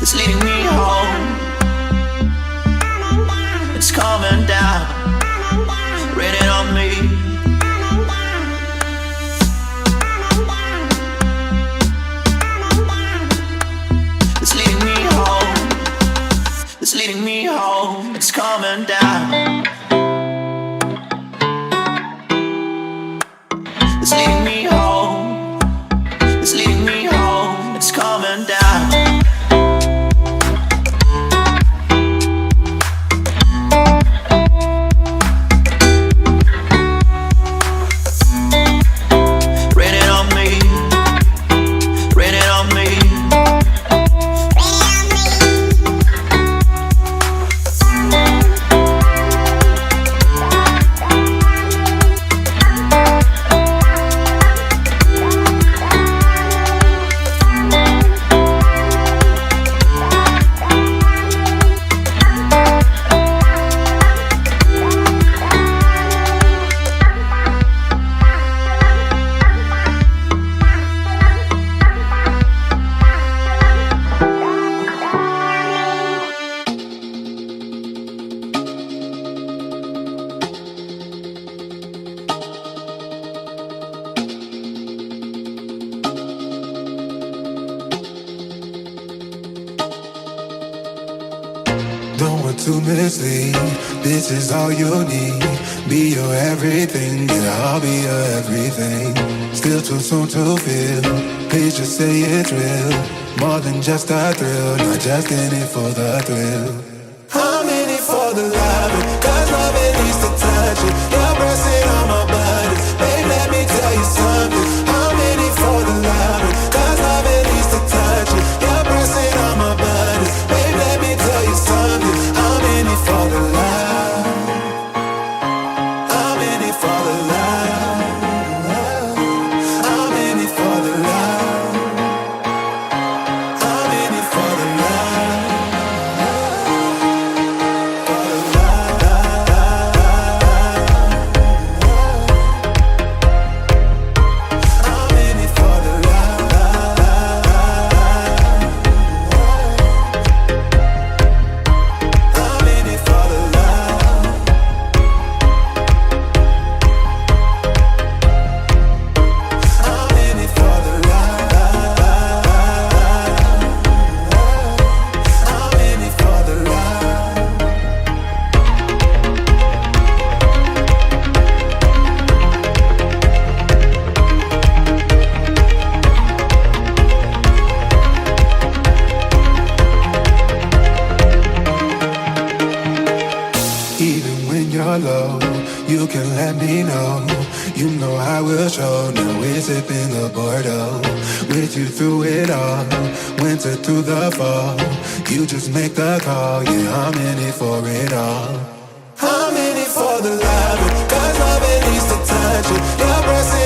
It's leading me home. It's coming down, raining on me. It's leading me home. It's leading me home. It's coming down. It's leading me home. It's leading me home. It's coming down. Raining on me. Raining on me. Don't want to mislead, this is all you need. Be your everything, yeah, I'll be your everything. Still too soon to feel, please just say it's real. More than just a thrill, not just in it for the thrill. I'm in it for the love, cause love it needs to touch it. You're pressing on my body, babe, let me tell you something. I'm in it for the love, cause love it needs to touch it. You're pressing on my body, babe, let me tell you something. I'm in it for the love. I'm in it for the love. I'm in it for the love. I'm in it for the love. For the love. I'm in it for the love. I'm in it for the love. I'm in it for the love. I'm in it for the love. Even when you're low, you can let me know. You know I will show. Now we're sipping the Bordeaux. With you through it all, winter through the fall. You just make the call, yeah, I'm in it for it all. I'm in it for the love, cause love it needs to touch it. You're pressing